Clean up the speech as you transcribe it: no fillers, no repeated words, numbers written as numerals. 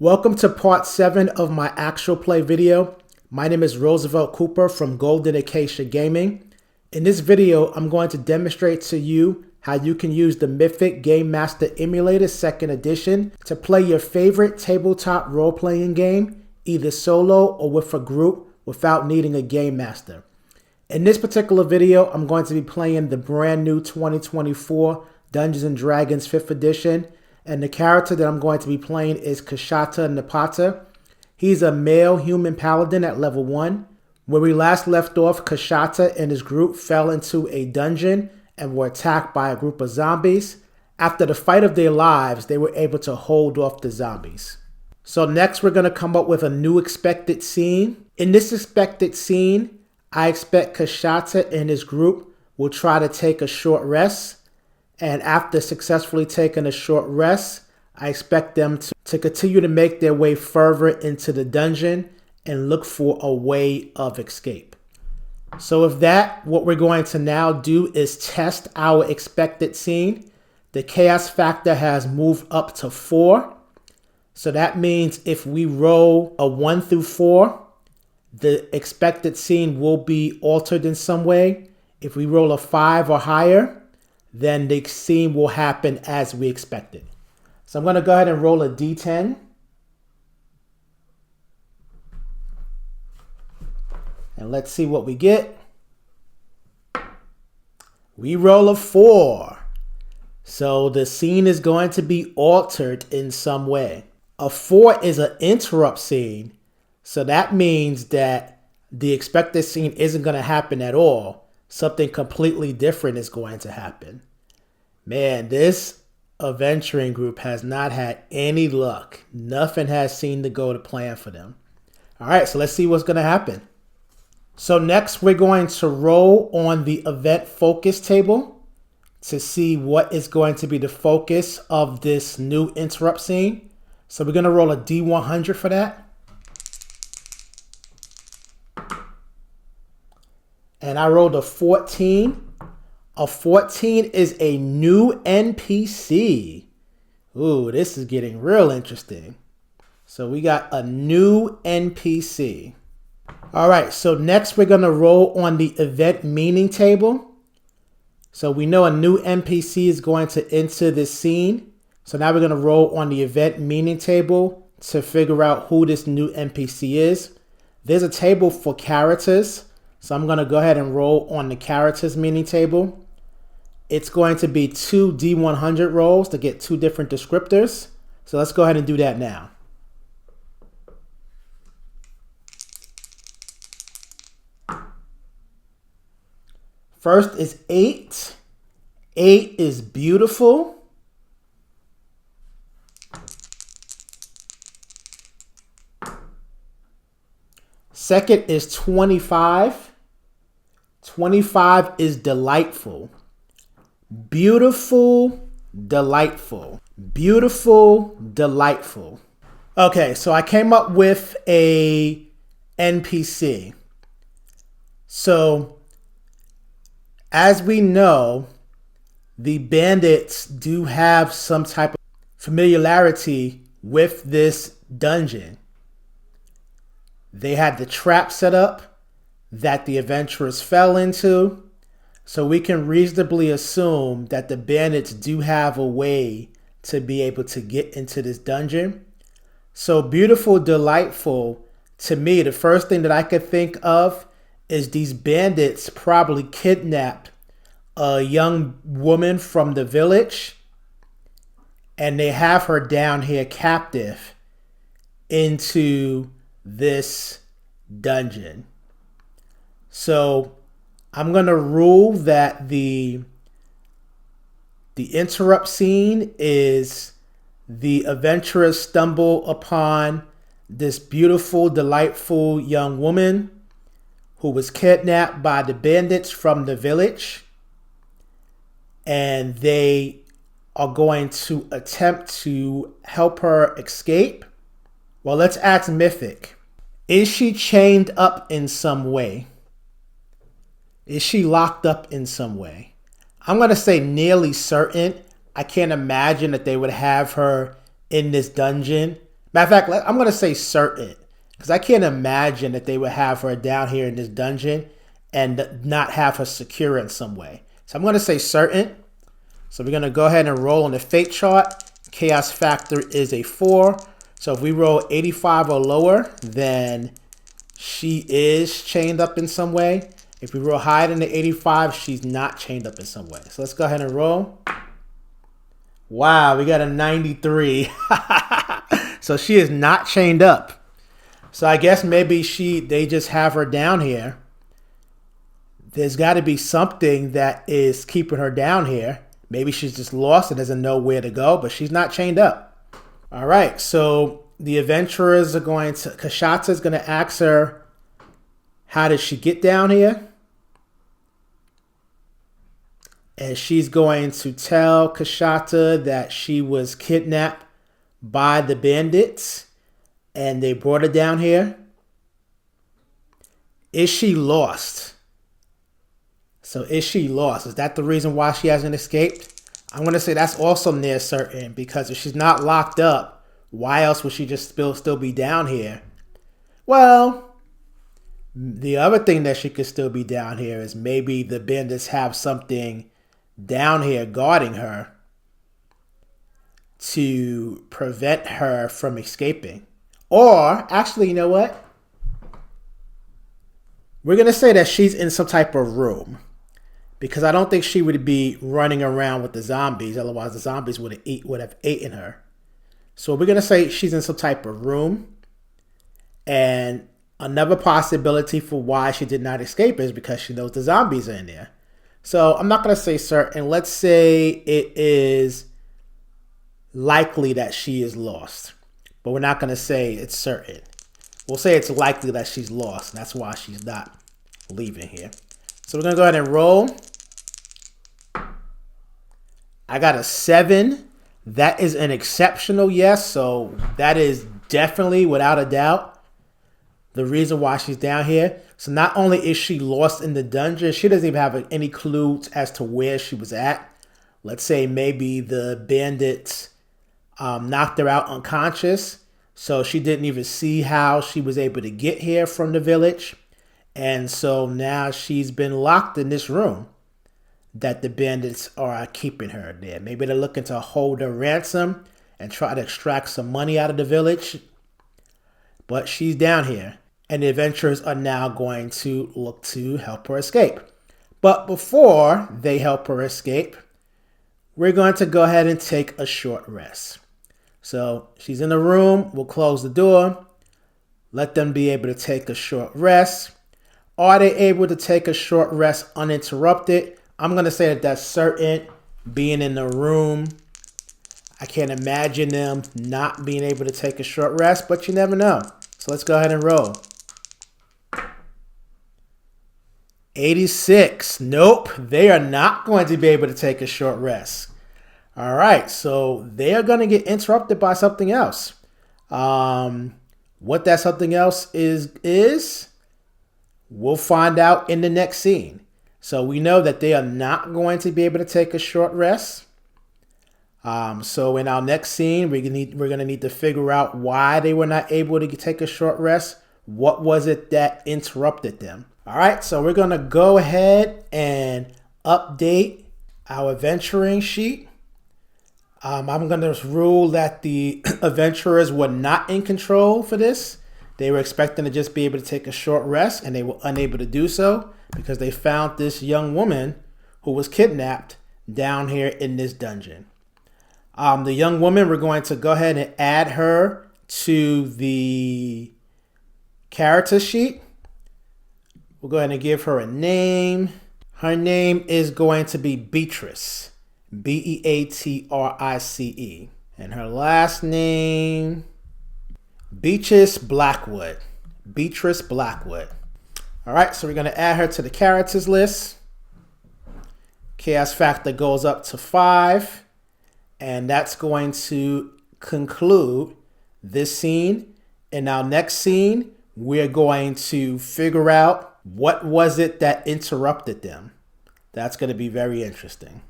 Welcome to part 7 of my actual play video. My name is Roosevelt Cooper from Golden Acacia Gaming. In this video, I'm going to demonstrate to you how you can use the Mythic Game Master Emulator 2nd edition to play your favorite tabletop role-playing game, either solo or with a group, without needing a Game Master. In this particular video, I'm going to be playing the brand new 2024 Dungeons & Dragons 5th edition. And the character that I'm going to be playing is Kashta Napata. He's a male human paladin at level 1. Where we last left off, Kashta and his group fell into a dungeon and were attacked by a group of zombies. After the fight of their lives, they were able to hold off the zombies. So next we're going to come up with a new expected scene. In this expected scene, I expect Kashta and his group will try to take a short rest. And after successfully taking a short rest, I expect them to continue to make their way further into the dungeon and look for a way of escape. So with that, what we're going to now do is test our expected scene. The chaos factor has moved up to 4. So that means if we roll a 1 through 4, the expected scene will be altered in some way. If we roll a 5 or higher, then the scene will happen as we expected. So I'm going to go ahead and roll a d10. And let's see what we get. We roll a 4. So the scene is going to be altered in some way. A 4 is an interrupt scene. So that means that the expected scene isn't going to happen at all. Something completely different is going to happen. Man, this adventuring group has not had any luck. Nothing has seemed to go to plan for them. All right, so let's see what's going to happen. So next, we're going to roll on the event focus table to see what is going to be the focus of this new interrupt scene. So we're going to roll a D100 for that. And I rolled a 14. A 14 is a new NPC. Ooh, this is getting real interesting. So we got a new NPC. All right, so next we're going to roll on the event meaning table. So we know a new NPC is going to enter this scene. So now we're going to roll on the event meaning table to figure out who this new NPC is. There's a table for characters. So I'm going to go ahead and roll on the characters meaning table. It's going to be 2 D100 rolls to get 2 different descriptors. So let's go ahead and do that now. First is 8. 8 is beautiful. Second is 25. 25 is delightful. Beautiful, delightful. Beautiful, delightful. Okay, so I came up with a NPC. So, as we know, the bandits do have some type of familiarity with this dungeon. They had the trap set up that the adventurers fell into. So we can reasonably assume that the bandits do have a way to be able to get into this dungeon. So beautiful, delightful, to me, the first thing that I could think of is these bandits probably kidnapped a young woman from the village and they have her down here captive into this dungeon. So I'm going to rule that the interrupt scene is the adventurers stumble upon this beautiful, delightful young woman who was kidnapped by the bandits from the village. And they are going to attempt to help her escape. Well, let's ask Mythic. Is she chained up in some way? Is she locked up in some way? I'm going to say nearly certain. I can't imagine that they would have her in this dungeon Matter of fact, I'm going to say certain, because I can't imagine that they would have her down here in this dungeon and not have her secure in some way. So I'm going to say certain. So we're going to go ahead and roll on the fate chart. Chaos factor is a 4. So if we roll 85 or lower, then she is chained up in some way. If we roll higher than the 85, she's not chained up in some way. So let's go ahead and roll. Wow, we got a 93. So she is not chained up. So I guess maybe they just have her down here. There's got to be something that is keeping her down here. Maybe she's just lost and doesn't know where to go, but she's not chained up. All right, so the adventurers are going to, Kashta is going to ask her, how did she get down here? And she's going to tell Kashta that she was kidnapped by the bandits and they brought her down here. Is she lost? So is she lost? Is that the reason why she hasn't escaped? I'm going to say that's also near certain, because if she's not locked up, why else would she just still be down here? Well, the other thing that she could still be down here is maybe the bandits have something down here guarding her to prevent her from escaping. Or, actually, you know what? We're going to say that she's in some type of room, because I don't think she would be running around with the zombies. Otherwise, the zombies would have eaten her. So we're going to say she's in some type of room. And another possibility for why she did not escape is because she knows the zombies are in there. So I'm not going to say certain. Let's say it is likely that she is lost. But we're not going to say it's certain. We'll say it's likely that she's lost. And that's why she's not leaving here. So we're going to go ahead and roll. I got a 7. That is an exceptional yes. So that is definitely, without a doubt, the reason why she's down here. So not only is she lost in the dungeon, she doesn't even have any clues as to where she was at. Let's say maybe the bandits knocked her out unconscious. So she didn't even see how she was able to get here from the village. And so now she's been locked in this room that the bandits are keeping her there. Maybe they're looking to hold her ransom and try to extract some money out of the village. But she's down here. And the adventurers are now going to look to help her escape. But before they help her escape, we're going to go ahead and take a short rest. So she's in the room. We'll close the door. Let them be able to take a short rest. Are they able to take a short rest uninterrupted? I'm going to say that that's certain. Being in the room, I can't imagine them not being able to take a short rest, but you never know. So let's go ahead and roll. 86. Nope, they are not going to be able to take a short rest. All right, so they are going to get interrupted by something else. What that something else is, we'll find out in the next scene. So we know that they are not going to be able to take a short rest. So in our next scene, we're going to need to figure out why they were not able to take a short rest. What was it that interrupted them? All right, so we're going to go ahead and update our adventuring sheet. I'm going to rule that the adventurers were not in control for this. They were expecting to just be able to take a short rest, and they were unable to do so because they found this young woman who was kidnapped down here in this dungeon. The young woman, we're going to go ahead and add her to the character sheet. We'll go ahead and give her a name. Her name is going to be Beatrice. Beatrice. And her last name, Beatrice Blackwood. Beatrice Blackwood. All right, so we're going to add her to the characters list. Chaos factor goes up to 5. And that's going to conclude this scene. In our next scene, we're going to figure out what was it that interrupted them. That's going to be very interesting.